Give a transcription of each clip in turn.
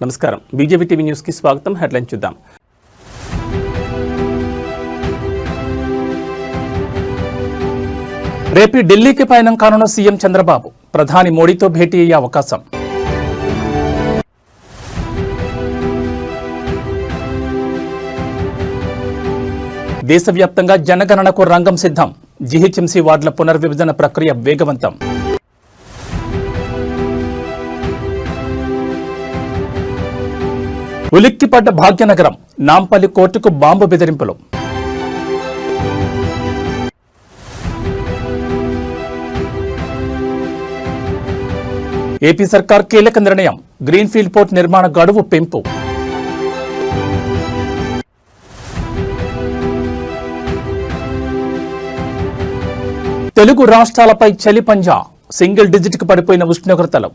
నమస్కారం. BJP TV news కి స్వాగతం. హెడ్లైన్ చూద్దాం. రేపు ఢిల్లీకి పయనం కానున్న సీఎం చంద్రబాబు ప్రధాని మోడీతో భేటీ అయ్యే అవకాశం. దేశవ్యాప్తంగా జనగణనకు రంగం సిద్ధం. జీహెచ్ఎంసీ వార్డుల పునర్విభజన ప్రక్రియ వేగవంతం. ఉలిక్కిపడ్డ భాగ్యనగరం. నాంపల్లి కోర్టుకు బాంబు బెదిరింపులు. ఏపీ సర్కార్ కీలక నిర్ణయం. గ్రీన్ఫీల్డ్ పోర్ట్ నిర్మాణ గడువు పెంపు. తెలుగు రాష్ట్రాలపై చలి పంజా. సింగిల్ డిజిట్కు పడిపోయిన ఉష్ణోగ్రతలు.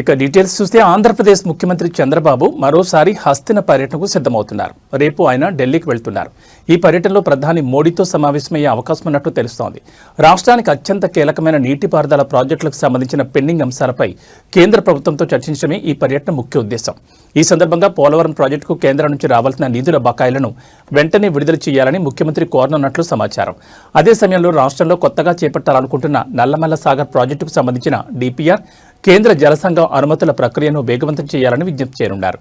ఇక డీటెయిల్స్ చూస్తే ఆంధ్రప్రదేశ్ ముఖ్యమంత్రి చంద్రబాబు మరోసారి హస్తిన పర్యటనకు సిద్ధమవుతున్నారు. రేపు ఆయన ఢిల్లీకి వెళ్తున్నారు. ఈ పర్యటనలో ప్రధాని మోడీతో సమావేశమయ్యే అవకాశం ఉన్నట్టు తెలుస్తోంది. రాష్ట్రానికి అత్యంత కీలకమైన నీటిపారుదల ప్రాజెక్టులకు సంబంధించిన పెండింగ్ అంశాలపై కేంద్ర ప్రభుత్వంతో చర్చించడమే ఈ పర్యటన ముఖ్య ఉద్దేశం. ఈ సందర్భంగా పోలవరం ప్రాజెక్టుకు కేంద్రం నుంచి రావాల్సిన నిధుల బకాయిలను వెంటనే విడుదల చేయాలని ముఖ్యమంత్రి కోరనున్నట్లు సమాచారం. అదే సమయంలో రాష్ట్రంలో కొత్తగా చేపట్టాలనుకుంటున్న నల్లమల్ల సాగర్ ప్రాజెక్టుకు సంబంధించిన డిపిఆర్, కేంద్ర జలసంఘం అనుమతుల ప్రక్రియను వేగవంతం చేయాలని విజ్ఞప్తి చేయనున్నారు.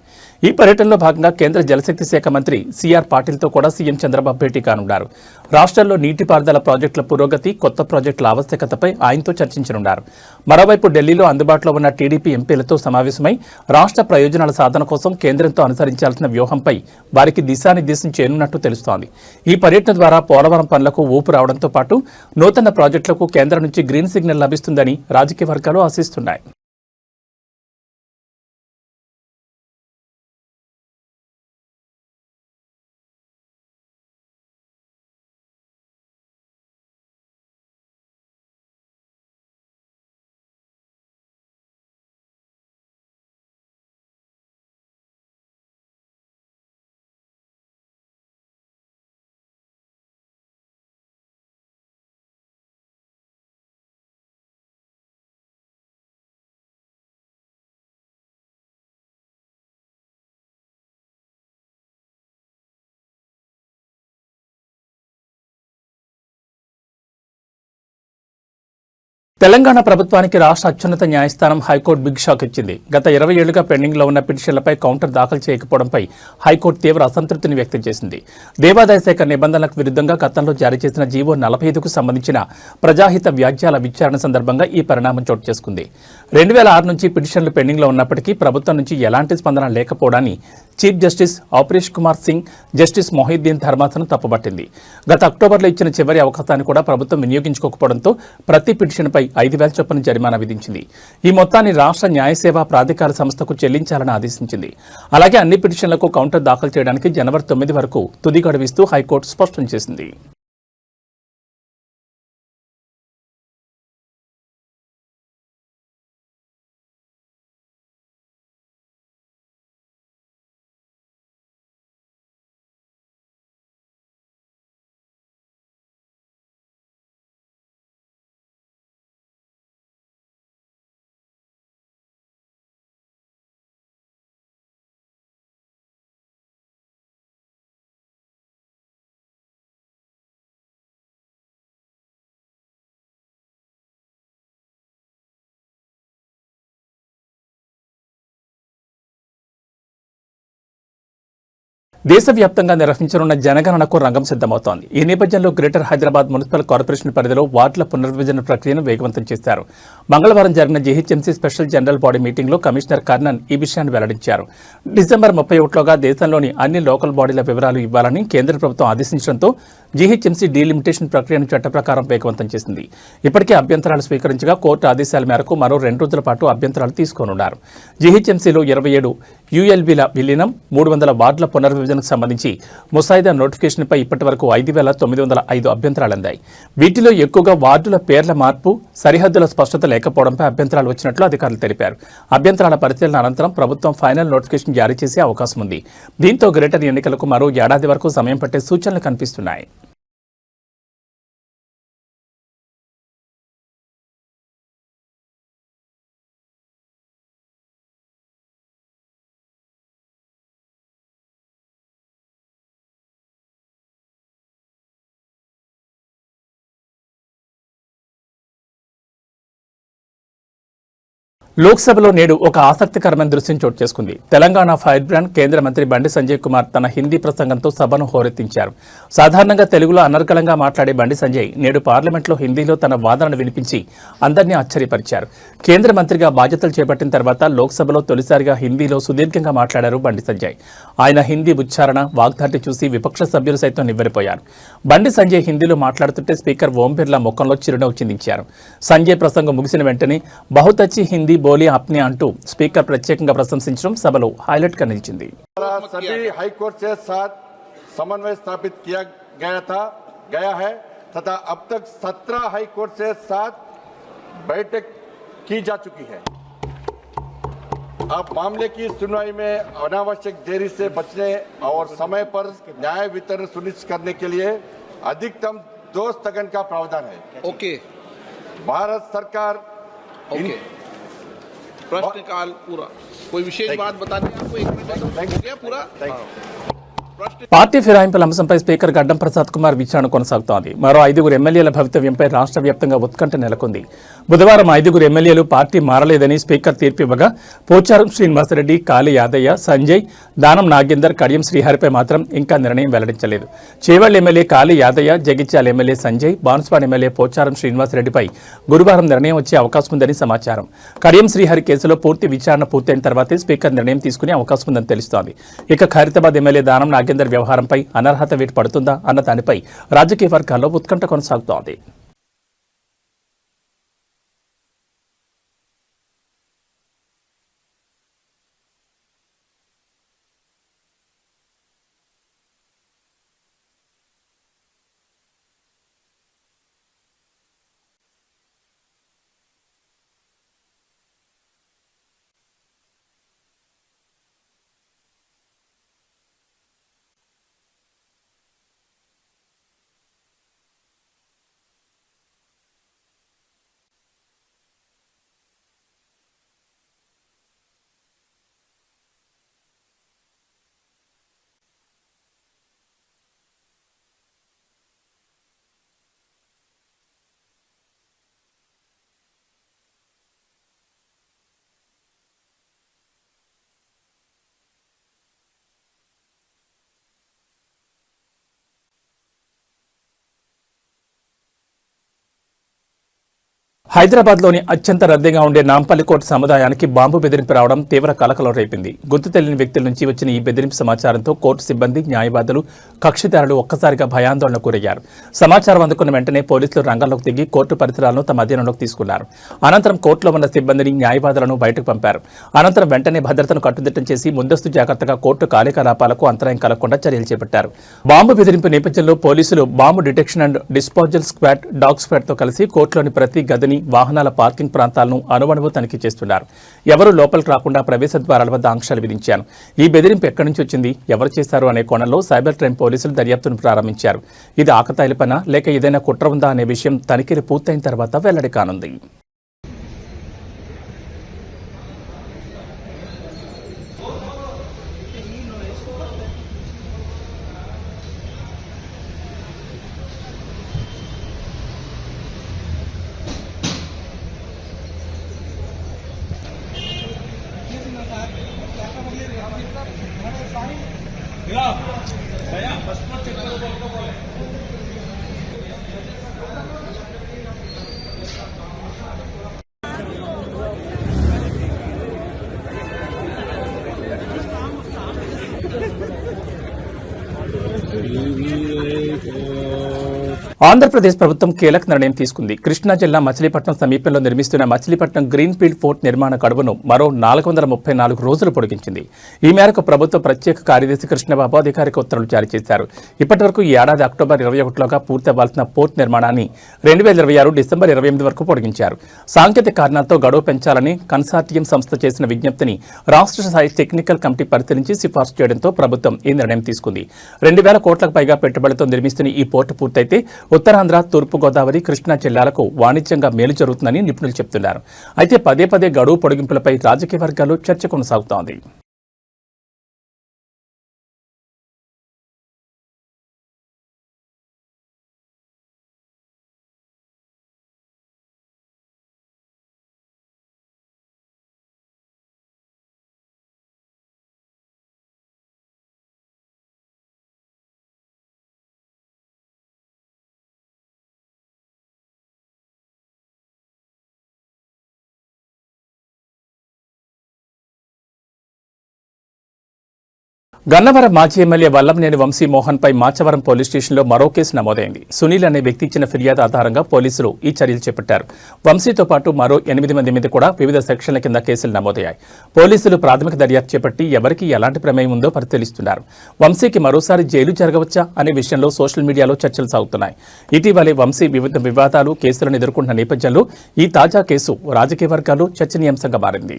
ఈ పర్యటనలో భాగంగా కేంద్ర జలశక్తి శాఖ మంత్రి సిఆర్ పాటిల్తో కూడా సీఎం చంద్రబాబు భేటీ కానున్నారు. రాష్ట్రంలో నీటిపారుదల ప్రాజెక్టుల పురోగతి, కొత్త ప్రాజెక్టుల ఆవశ్యకతపై ఆయనతో చర్చించనున్నారు. మరోవైపు ఢిల్లీలో అందుబాటులో ఉన్న టీడీపీ ఎంపీలతో సమావేశమై రాష్ట్ర ప్రయోజనాల సాధన కోసం కేంద్రంతో అనుసరించాల్సిన వ్యూహంపై వారికి దిశానిర్దేశం చేయనున్నట్టు తెలుస్తోంది. ఈ పర్యటన ద్వారా పోలవరం పనులకు ఊపు రావడంతో పాటు నూతన ప్రాజెక్టులకు కేంద్రం నుంచి గ్రీన్ సిగ్నల్ లభిస్తుందని రాజకీయ వర్గాలు ఆశిస్తున్నాయి. తెలంగాణ ప్రభుత్వానికి రాష్ట్ర అత్యున్నత న్యాయస్థానం హైకోర్టు బిగ్ షాక్ ఇచ్చింది. గత 20 ఏళ్లుగా పెండింగ్లో ఉన్న పిటిషన్లపై కౌంటర్ దాఖలు చేయకపోవడంపై హైకోర్టు తీవ్ర అసంతృప్తిని వ్యక్తం చేసింది. దేవాదాయ శాఖ నిబంధనలకు విరుద్ధంగా గతంలో జారీ చేసిన జీవో 45కు సంబంధించిన ప్రజాహిత వ్యాజ్యాల విచారణ సందర్భంగా ఈ పరిణామం చోటు చేసుకుంది. 2006 నుంచి పిటిషన్లు పెండింగ్లో ఉన్నప్పటికీ ప్రభుత్వం నుంచి ఎలాంటి స్పందన లేకపోవడాన్ని chief justice Aparesh Kumar Singh, justice Mohiuddin ధర్మాసనం తప్పుపట్టింది. గత అక్టోబర్లో ఇచ్చిన చివరి అవకాశాన్ని కూడా ప్రభుత్వం వినియోగించుకోకపోవడంతో ప్రతి పిటిషన్పై 5,000 చొప్పున జరిమానా విధించింది. ఈ మొత్తాన్ని రాష్ట్ర న్యాయ సేవా ప్రాధికార సంస్థకు చెల్లించాలని ఆదేశించింది. అలాగే అన్ని పిటిషన్లకు కౌంటర్ దాఖలు చేయడానికి జనవరి 9 వరకు తుది గడువిస్తూ హైకోర్టు స్పష్టం చేసింది. దేశవ్యాప్తంగా నిర్వహించనున్న జనగణనకు రంగం సిద్ధమవుతోంది. ఈ నేపథ్యంలో గ్రేటర్ హైదరాబాద్ మున్సిపల్ కార్పొరేషన్ పరిధిలో వార్డుల పునర్విభజన ప్రక్రియను వేగవంతం చేశారు. మంగళవారం జరిగిన జీహెచ్ఎంసీ స్పెషల్ జనరల్ బాడీ మీటింగ్లో కమిషనర్ కర్ణన్ ఈ విషయాన్ని వెల్లడించారు. డిసెంబర్ 31లోగా దేశంలోని అన్ని లోకల్ బాడీల వివరాలు ఇవ్వాలని కేంద్ర ప్రభుత్వం ఆదేశించడంతో జీహెచ్ఎంసీ డీలిమిటేషన్ ప్రక్రియను చట్ట ప్రకారం వేగవంతం చేసింది. ఇప్పటికే అభ్యంతరాలు స్వీకరించగా కోర్టు ఆదేశాల మేరకు మరో 2 రోజుల పాటు అభ్యంతరాలు తీసుకోనున్నారు. జీహెచ్ఎంసీలో 27 యుఎల్బీల విలీనం, 300 వార్డుల పునర్విభజనకు సంబంధించి ముసాయిదా నోటిఫికేషన్పై ఇప్పటి వరకు 5,905 అభ్యంతరాలు అందాయి. వీటిలో ఎక్కువగా వార్డుల పేర్ల మార్పు, సరిహద్దుల స్పష్టత లేకపోవడంపై అభ్యంతరాలు వచ్చినట్లు అధికారులు తెలిపారు. అభ్యంతరాల పరిశీలన అనంతరం ప్రభుత్వం ఫైనల్ నోటిఫికేషన్ జారీ చేసే అవకాశం ఉంది. దీంతో గ్రేటర్ ఎన్నికలకు మరో ఏడాది వరకు సమయం పట్టే సూచనలు కనిపిస్తున్నాయి. లోక్సభలో నేడు ఒక ఆసక్తికరమైన దృశ్యం చోటు చేసుకుంది. తెలంగాణ ఫైర్ బ్రాండ్ కేంద్ర మంత్రి బండి సంజయ్ కుమార్ తన హిందీ ప్రసంగంతో సభను హోరెత్తించారు. సాధారణంగా తెలుగులో అనర్గళంగా మాట్లాడే బండి సంజయ్ నేడు పార్లమెంట్లో హిందీలో తన వాదనను వినిపించి అందరినీ ఆశ్చర్యపరిచారు. కేంద్ర మంత్రిగా బాధ్యతలు చేపట్టిన తర్వాత లోక్సభలో తొలిసారిగా హిందీలో సుదీర్ఘంగా మాట్లాడారు బండి సంజయ్. ఆయన హిందీ ఉచ్చారణ, వాగ్దాటి చూసి విపక్ష సభ్యులు సైతం నివ్వెరపోయారు. బండి సంజయ్ హిందీలో మాట్లాడుతుంటే స్పీకర్ ఓం బిర్లా ముఖంలో చిరునవ్వు చిందించారు. సంజయ్ ప్రసంగం ముగిసిన వెంటనే బహుత్ హిందీ బోలి ఆప్నే అంటూ స్పీకర్ ప్రత్యేకంగా ప్రశంసించడం సభలో హైలైట్ గా నిలిచింది. सभी हाई कोर्ट से साथ समन्वय स्थापित किया गया है तथा अब तक 17 हाई कोर्ट से साथ बैठक की जा चुकी है। अब मामले की सुनवाई में अनावश्यक देरी से बचने और समय पर न्याय वितरण सुनिश्चित करने के लिए अधिकतम 2 स्थगन का प्रावधान है। ओके, भारत सरकार ओके, प्रश्नकाल पूरा। कोई विशेष बात बतानी है आपको? 1 मिनट हो गया पूरा। प्रश्न పార్టీ ఫిరాయింపుల అంశంపై స్పీకర్ గడ్డం ప్రసాద్ కుమార్ విచారణ కొనసాగుతోంది. మరో 5 ఎమ్మెల్యేల భవితవ్యంపై రాష్ట్ర వ్యాప్తంగా ఉత్కంఠ నెలకొంది. బుధవారం 5 ఎమ్మెల్యేలు పార్టీ మారలేదని స్పీకర్ తీర్పు ఇవ్వగా పోచారం శ్రీనివాసరెడ్డి, కాళీ యాదయ్య, సంజయ్, దానం నాగేందర్, కడియం శ్రీహరిపై మాత్రం ఇంకా నిర్ణయం వెల్లడించలేదు. చేవెళ్ల ఎమ్మెల్యే కాళీ యాదయ్య, జగిత్యాల ఎమ్మెల్యే సంజయ్, బాన్స్వాడ ఎమ్మెల్యే పోచారం శ్రీనివాసరెడ్డిపై గురువారం నిర్ణయం వచ్చే అవకాశం ఉందని సమాచారం. కడియం శ్రీహరి కేసులో పూర్తి విచారణ పూర్తయిన తర్వాతే స్పీకర్ నిర్ణయం తీసుకునే అవకాశం ఉందని తెలుస్తోంది. ఇక ఖైరతాబాద్ ఎమ్మెల్యే దానం నాగేందర్ వ్యవహారంపై అనర్హత వేటు పడుతుందా అన్న దానిపై రాజకీయ వర్గాల్లో ఉత్కంఠ కొనసాగుతోంది. హైదరాబాద్లోని అత్యంత రద్దీగా ఉండే నాంపల్లి కోట సముదాయానికి బాంబు బెదిరింపు రావడం తీవ్ర కలకలం రేపింది. గుర్తు తెలియని వ్యక్తుల నుంచి వచ్చిన ఈ బెదిరింపు సమాచారంతో కోర్టు సిబ్బంది, న్యాయవాదులు, కక్షిదారులు ఒక్కసారిగా భయాందోళనకు గురయ్యారు. సమాచారం అందుకున్న వెంటనే పోలీసులు రంగంలోకి దిగి కోర్టు పరిసరాలను తమ అధీనంలోకి తీసుకున్నారు. అనంతరం కోర్టులో ఉన్న సిబ్బందిని, న్యాయవాదులను బయటకు పంపారు. అనంతరం వెంటనే భద్రతను కట్టుదిట్టం చేసి ముందస్తు జాగ్రత్తగా కోర్టు కార్యకలాపాలకు అంతరాయం కలగకుండా చర్యలు చేపట్టారు. బాంబు బెదిరింపు నేపథ్యంలో పోలీసులు bomb detection and disposal squad, dog స్క్వాడ్తో కలిసి కోర్టులోని ప్రతి గదిని, వాహనాల పార్కింగ్ ప్రాంతాలను అణువణువు తనిఖీ చేస్తున్నారు. ఎవరూ లోపలికి రాకుండా ప్రవేశ ద్వారాల వద్ద ఆంక్షలు విధించారు. ఈ బెదిరింపు ఎక్కడి నుంచి వచ్చింది, ఎవరు చేశారు అనే కోణంలో సైబర్ క్రైమ్ పోలీసులు దర్యాప్తును ప్రారంభించారు. ఇది ఆకతాయిల పనా లేక ఏదైనా కుట్ర ఉందా అనే విషయం తనిఖీలు పూర్తయిన తర్వాత వెల్లడి కానుంది. ఆంధ్రప్రదేశ్ ప్రభుత్వం కీలక నిర్ణయం తీసుకుంది. కృష్ణా జిల్లా మచిలీపట్నం సమీపంలో నిర్మిస్తున్న మచిలీపట్నం గ్రీన్ ఫీల్డ్ ఫోర్ట్ నిర్మాణ గడువును మరో 434 రోజులు పొడిగించింది. ఈ మేరకు ప్రభుత్వ ప్రత్యేక కార్యదర్శి కృష్ణబాబు అధికారిక ఉత్తర్వులు జారీ చేశారు. ఇప్పటి వరకు ఈ ఏడాది అక్టోబర్ 21లోగా పూర్తవ్వాల్సిన పోర్ట్ నిర్మాణాన్ని 2026 డిసెంబర్ 28 వరకు పొడిగించారు. సాంకేతిక కారణాలతో గడువు పెంచాలని కన్సార్టియం సంస్థ చేసిన విజ్ఞప్తిని రాష్ట్ర స్థాయి టెక్నికల్ కమిటీ పరిశీలించి సిఫార్సు చేయడంతో ప్రభుత్వం ఈ నిర్ణయం తీసుకుంది. 2000 కోట్లకు పైగా పెట్టుబడితో నిర్మిస్తున్న ఈ పోర్టు పూర్తయితే ఉత్తరాంధ్ర, తూర్పు గోదావరి, కృష్ణా జిల్లాలకు వాణిజ్యంగా మేలు జరుగుతుందని నిపుణులు చెబుతున్నారు. అయితే పదే గడువు పొడిగింపులపై రాజకీయ వర్గాల్లో చర్చ కొనసాగుతోంది. గన్నవరం మాజీ ఎమ్మెల్యే వల్లంనేని వంశీ మోహన్పై మాచవరం పోలీస్ స్టేషన్లో మరో కేసు నమోదైంది. సునీల్ అనే వ్యక్తి ఇచ్చిన ఫిర్యాదు ఆధారంగా పోలీసులు ఈ చర్యలు చేపట్టారు. వంశీతో పాటు మరో 8 మంది మీద కూడా వివిధ సెక్షన్ల కింద కేసులు నమోదయ్యాయి. పోలీసులు ప్రాథమిక దర్యాప్తు చేపట్టి ఎవరికి ఎలాంటి ప్రమేయం ఉందో పరిశీలిస్తున్నారు. వంశీకి మరోసారి జైలు జరగవచ్చా అనే విషయంలో సోషల్ మీడియాలో చర్చలు సాగుతున్నాయి. ఇటీవలే వంశీ వివిధ వివాదాలు, కేసులను ఎదుర్కొంటున్న నేపథ్యంలో ఈ తాజా కేసు రాజకీయ వర్గాల్లో చర్చనీయాంశంగా మారింది.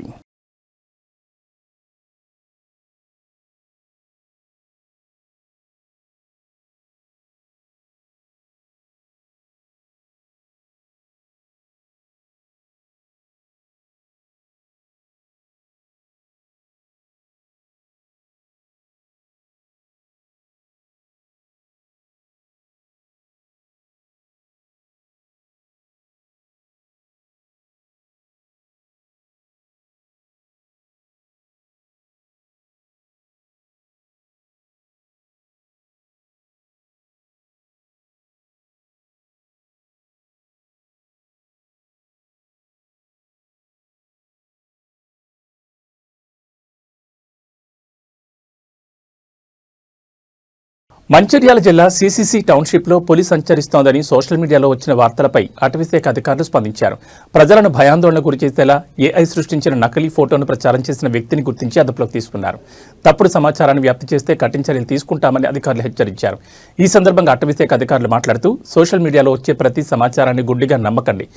మంచిర్యాల జిల్లా సిసిసి టౌన్షిప్లో పులి సంచరిస్తోందని సోషల్ మీడియాలో వచ్చిన వార్తలపై అటవీశాఖ అధికారులు స్పందించారు. ప్రజలను భయాందోళన గురిచేసేలా ఏఐ సృష్టించిన నకిలీ ఫోటోను ప్రచారం చేసిన వ్యక్తిని గుర్తించి అదుపులోకి తీసుకున్నారు. తప్పుడు సమాచారాన్ని వ్యాప్తి చేస్తే కఠిన చర్యలు తీసుకుంటామని అధికారులు హెచ్చరించారు. ఈ సందర్భంగా అటవీశాఖ అధికారులు మాట్లాడుతూ సోషల్ మీడియాలో వచ్చే ప్రతి సమాచారాన్ని గుడ్డిగా నమ్మకండి.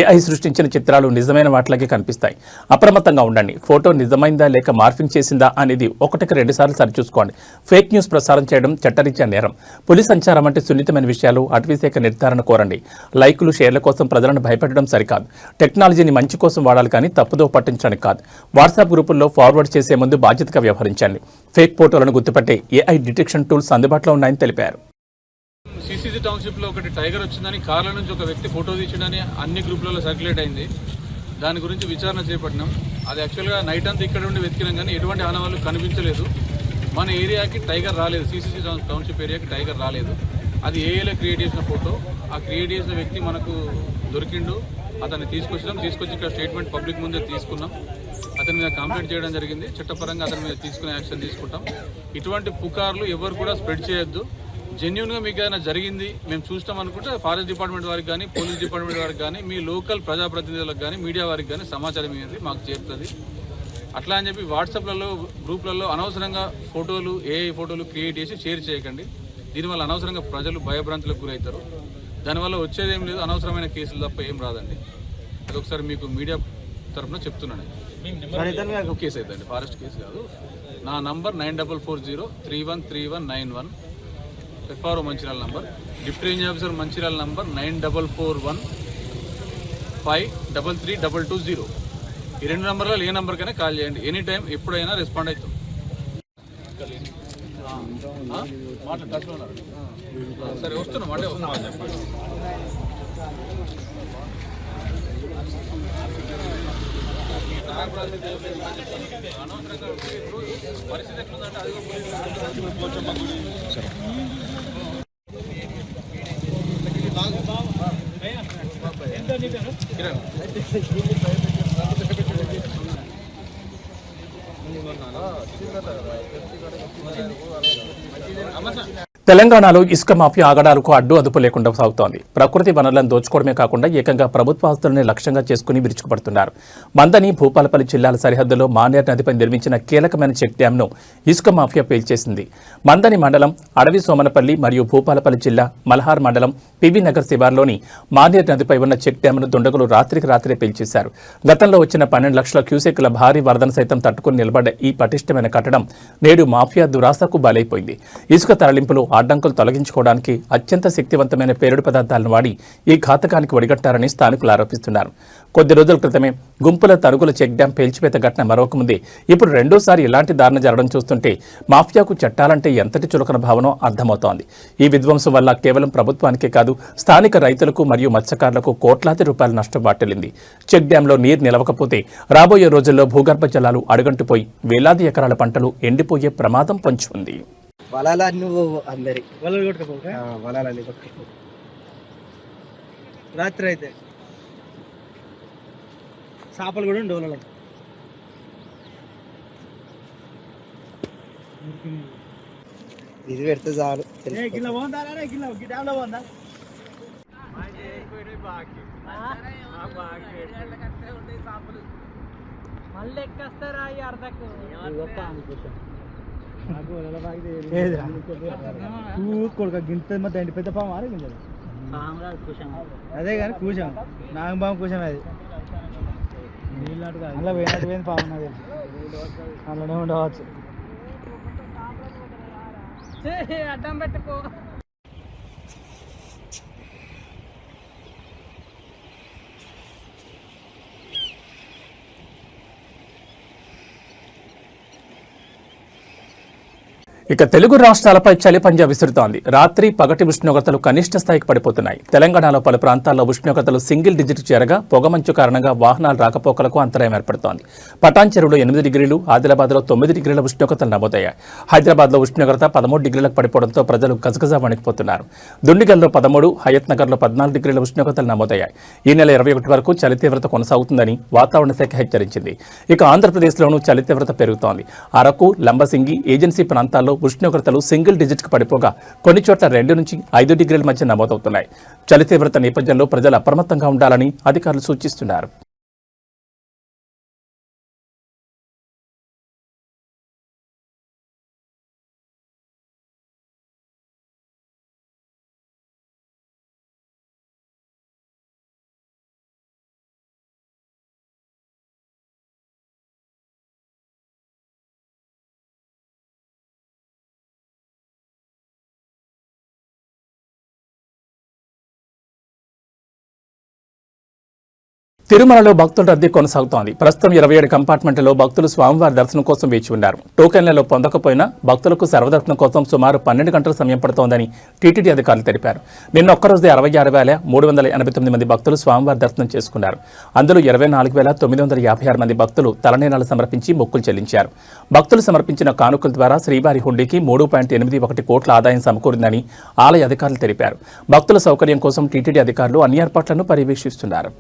ఏఐ సృష్టించిన చిత్రాలు నిజమైన వాటిలాగే కనిపిస్తాయి. అప్రమత్తంగా ఉండండి. ఫోటో నిజమైందా లేక మార్ఫింగ్ చేసిందా అనేది 1-2 సార్లు సరిచూసుకోండి. ఫేక్ న్యూస్ ప్రసారం చేయడం చట్టరీత్యా నేరం. పులి సంచారం అంటే సున్నితమైన విషయాలు. అటవీశాఖ నిర్ధారణ కోరండి. లైకులు, షేర్ల కోసం ప్రజలను భయపెట్టడం సరికాదు. టెక్నాలజీని మంచి కోసం వాడాలి కానీ తప్పుదో పట్టించడానికి కాదు. వాట్సాప్ గ్రూపుల్లో ఫార్వర్డ్ చేసే ముందు బాధ్యతగా వ్యవహరించండి. ఫేక్ ఫోటోలను గుర్తుపట్టే ఏఐ డిటెక్షన్ టూల్స్ అందుబాటులో ఉన్నాయని తెలిపారు. సిసిసి టౌన్షిప్ లో ఒకటి టైగర్ వచ్చిందని కార్ల నుంచి ఒక వ్యక్తి ఫోటో తీసిందని అన్ని గ్రూపులలో సర్క్యులేట్ అయింది. దాని గురించి విచారణ చేపట్టినాం. అది యాక్చువల్గా నైట్ అంతా ఇక్కడ ఉండి వెతికినాం కానీ ఎటువంటి ఆనవాళ్ళు కనిపించలేదు. మన ఏరియాకి టైగర్ రాలేదు. సిసిసి టౌన్షిప్ ఏరియాకి టైగర్ రాలేదు. అది ఏఏలో క్రియేట్ చేసిన ఫోటో. ఆ క్రియేట్ చేసిన వ్యక్తి మనకు దొరికిండు. అతన్ని తీసుకొచ్చి ఇక్కడ స్టేట్మెంట్ పబ్లిక్ ముందే తీసుకున్నాం. అతని మీద కంప్లైంట్ చేయడం జరిగింది. చట్టపరంగా అతని మీద తీసుకునే యాక్షన్ తీసుకుంటాం. ఇటువంటి పుకార్లు ఎవరు కూడా స్ప్రెడ్ చేయొద్దు. జెన్యున్గా మీకు ఏదైనా జరిగింది మేము చూస్తాం అనుకుంటే ఫారెస్ట్ డిపార్ట్మెంట్ వారికి కానీ, పోలీస్ డిపార్ట్మెంట్ వారికి కానీ, మీ లోకల్ ప్రజాప్రతినిధులకు కానీ, మీడియా వారికి కానీ సమాచారం అనేది మాకు చేరుతుంది. అట్లా అని చెప్పి వాట్సాప్లలో, గ్రూప్లలో అనవసరంగా ఫోటోలు, ఏఐ ఫోటోలు క్రియేట్ చేసి షేర్ చేయకండి. దీనివల్ల అనవసరంగా ప్రజలు భయభ్రాంతులకు గురవుతారు. దానివల్ల వచ్చేదేం లేదు, అనవసరమైన కేసులు తప్ప ఏం రాదండి. అది ఒకసారి మీకు మీడియా తరఫున చెప్తున్నాను. కేసు అవుతుంది, ఫారెస్ట్ కేసు కాదు. నా number 9440313191. FRO Mancherial number. Deputy range officer Mancherial number 9441533220. ఈ 2 నంబర్లలో ఏ నంబర్కైనా కాల్ చేయండి. ఎనీ టైం ఎప్పుడైనా రెస్పాండ్ అవుతాం. సరే వస్తున్నాం అంటే పరిస్థితి ఎట్లుందంటే అది తెలంగాణలో ఇసుక మాఫియా ఆగడాలకు అడ్డు అదుపు లేకుండా సాగుతోంది. ప్రకృతి వనరులను దోచుకోవడమే కాకుండా ఏకంగా ప్రభుత్వ ఆస్తులను లక్ష్యంగా చేసుకుని విరుచుకుపడుతున్నారు. మందని, భూపాలపల్లి జిల్లాల సరిహద్దులో మానేర్ నదిపై నిర్మించిన కీలకమైన చెక్ డ్యాంను ఇసుక మాఫియా పేల్చేసింది. మందని మండలం అడవి సోమనపల్లి మరియు భూపాలపల్లి జిల్లా మల్హార్ మండలం పివి నగర్ శివార్లోని మానేర్ నదిపై ఉన్న చెక్ డ్యాంను దుండగులు రాత్రికి రాత్రే పేల్చేశారు. గతంలో వచ్చిన 12 లక్షల క్యూసెక్ల భారీ వరదను సైతం తట్టుకుని నిలబడ్డ ఈ పటిష్టమైన కట్టడం నేడు మాఫియా దురాశకు బలైపోయింది. ఇసుక తరలింపులు, అడ్డంకులు తొలగించుకోవడానికి అత్యంత శక్తివంతమైన పేలుడు పదార్థాలను వాడి ఈ ఘాతకానికి ఒడిగట్టారని స్థానికులు ఆరోపిస్తున్నారు. కొద్ది రోజుల క్రితమే గుంపుల తరుగుల చెక్ డ్యాం పేల్చివేత ఘటన మరొకముందే ఇప్పుడు రెండోసారి ఇలాంటి దారుణ జరగడం చూస్తుంటే మాఫియాకు చట్టాలంటే ఎంతటి చులకన భావనో అర్థమవుతోంది. ఈ విధ్వంసం వల్ల కేవలం ప్రభుత్వానికే కాదు స్థానిక రైతులకు మరియు మత్స్యకారులకు కోట్లాది రూపాయల నష్టం వాటిల్లింది. చెక్ డ్యాంలో నీరు నిలవకపోతే రాబోయే రోజుల్లో భూగర్భ జలాలు అడుగంటిపోయి వేలాది ఎకరాల పంటలు ఎండిపోయే ప్రమాదం పొంచి ఉంది. వలలన్నీ అందరి వలలు కొట్టుకపోతే వలలన్నీ కొట్టుకపో రాత్రి అయితే చేపలు కూడా ఉండే వలలు ఇది పెడితే చాలు మళ్ళీ ఎక్కేస్తారా ఈ అర్ధకు కొడుక గింత మధ్య పెద్ద పాము ఆరగించాలి అదే కానీ కూసాం నాగపాము కూసాం అది అలా పోయినట్టు పోయింది పాము ఉన్నది అలానే ఉండవచ్చు అడ్డం పెట్టుకో ఇక తెలుగు రాష్ట్రాలపై చలి పంజా విసురుతోంది. రాత్రి పగటి ఉష్ణోగ్రతలు కనిష్ట స్థాయికి పడిపోతున్నాయి. తెలంగాణలో పలు ప్రాంతాల్లో ఉష్ణోగ్రతలు సింగిల్ డిజిట్ చేరగా పొగమంచు కారణంగా వాహనాల రాకపోకలకు అంతరాయం ఏర్పడుతోంది. పటాన్ చెరువులో 8 డిగ్రీలు, ఆదిలాబాద్లో 9 డిగ్రీల ఉష్ణోగ్రతలు నమోదయ్యాయి. హైదరాబాద్లో ఉష్ణోగ్రత 13 డిగ్రీలకు పడిపోవడంతో ప్రజలు గజగజ వణికిపోతున్నారు. దుండిగల్లో 13, హయత్ నగర్లో 14 డిగ్రీల ఉష్ణోగ్రతలు నమోదయ్యాయి. ఈ నెల 21 వరకు చలి తీవ్రత కొనసాగుతుందని వాతావరణ శాఖ హెచ్చరించింది. ఇక ఆంధ్రప్రదేశ్లోనూ చలి తీవ్రత పెరుగుతోంది. అరకు, లంబసింగి, ఏజెన్సీ ప్రాంతాల్లో ఉష్ణోగ్రతలు సింగిల్ డిజిట్కి పడిపోగా కొన్ని చోట్ల 2 నుంచి 5 డిగ్రీల మధ్య నమోదవుతున్నాయి. చలి తీవ్రత నేపథ్యంలో ప్రజలు అప్రమత్తంగా ఉండాలని అధికారులు సూచిస్తున్నారు. తిరుమలలో భక్తుల రద్దీ కొనసాగుతోంది. ప్రస్తుతం 27 కంపార్ట్మెంట్లలో భక్తులు స్వామివారి దర్శనం కోసం వేచి ఉన్నారు. టోకెన్లలో పొందకపోయినా భక్తులకు సర్వదర్శనం కోసం సుమారు 12 గంటల సమయం పడుతోందని టీటీడీ అధికారులు తెలిపారు. నిన్న ఒక్కరోజే 66,389 మంది భక్తులు స్వామివారి దర్శనం చేసుకున్నారు. అందులో 24,956 మంది భక్తులు తలనీలాలు సమర్పించి మొక్కులు చెల్లించారు. భక్తులు సమర్పించిన కానుకల ద్వారా శ్రీవారి హుండీకి 3.81 కోట్ల ఆదాయం సమకూరిందని ఆలయ అధికారులు తెలిపారు. భక్తుల సౌకర్యం కోసం టీటీడీ అధికారులు అన్ని ఏర్పాట్లను పర్యవేక్షిస్తున్నారు.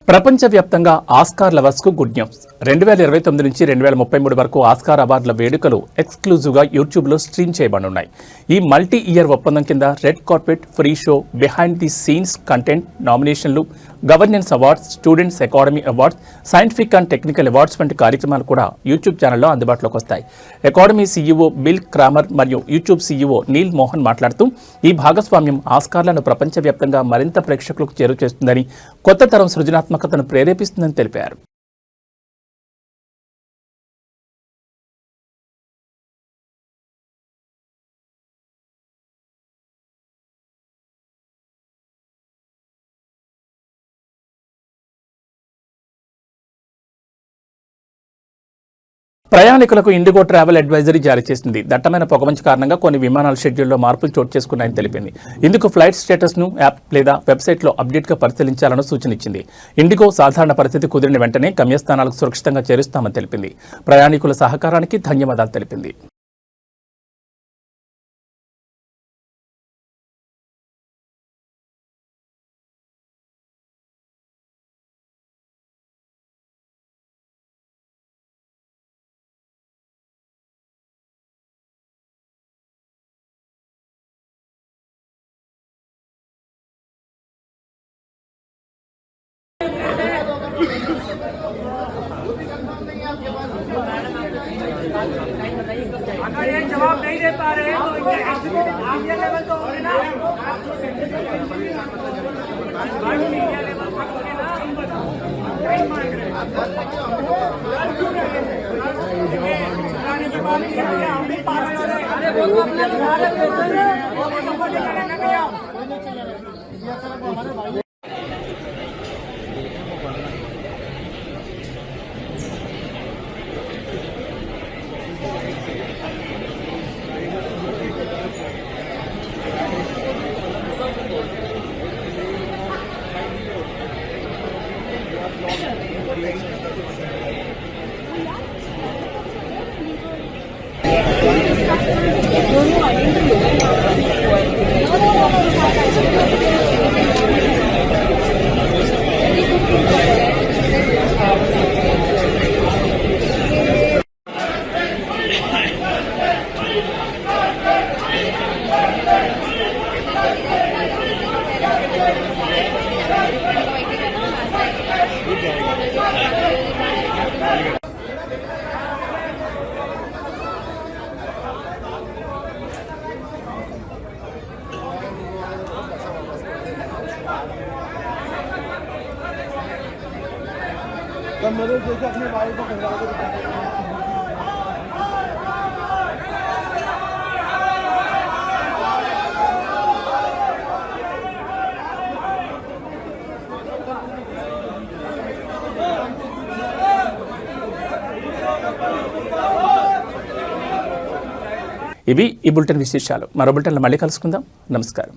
ప్రపంచవ్యాప్తంగా ఆస్కార్ లవర్స్కు గుడ్ న్యూస్. 2029 నుంచి 2033 వరకు ఆస్కార్ అవార్డుల వేడుకలు ఎక్స్క్లూజివ్గా యూట్యూబ్లో స్ట్రీమ్ చేయబడనున్నాయి. ఈ మల్టీ ఇయర్ ఒప్పందం కింద red carpet, free show, behind the scenes content, నామినేషన్లు, governors awards, students academy awards, scientific and technical awards వంటి కార్యక్రమాలు కూడా యూట్యూబ్ ఛానల్లో అందుబాటులోకి వస్తాయి. అకాడమీ సీఈఓ బిల్ క్రామర్ మరియు యూట్యూబ్ సీఈఓ నీల్ మోహన్ మాట్లాడుతూ ఈ భాగస్వామ్యం ఆస్కార్లను ప్రపంచవ్యాప్తంగా మరింత ప్రేక్షకులకు చేరుచేస్తుందని, కొత్త తరం సృజనాత్మకతను ప్రేరేపిస్తుందని తెలిపారు. ప్రయాణికులకు ఇండిగో ట్రావెల్ అడ్వైజరీ జారీ చేసింది. దట్టమైన పొగమంచు కారణంగా కొన్ని విమానాల షెడ్యూల్లో మార్పులు చోటు చేసుకున్నాయని తెలిపింది. ఇందుకు ఫ్లైట్ స్టేటస్ను యాప్ లేదా వెబ్సైట్లో అప్డేట్గా పరిశీలించాలని సూచన ఇచ్చింది. ఇండిగో సాధారణ పరిస్థితి కుదిరిన వెంటనే గమ్యస్థానాలకు సురక్షితంగా చేరుస్తామని తెలిపింది. ప్రయాణికుల సహకారానికి ధన్యవాదాలు తెలిపింది. अगर ये जवाब नहीं दे पा रहे तो इनके इंडिया लेवल तो होंगे ना, इंडिया लेवल तक होंगे ना, नहीं मांग रहे हम भी पागल हो रहे हैं। अरे वो तो अपने सारे पैसे वो सपोर्ट करने भैया। मदद जैसे अपने भाई को खिला के ఇవి ఈ బులెటిన్ విశేషాలు. మరో బులెటిన్లో మళ్ళీ కలుసుకుందాం. నమస్కారం.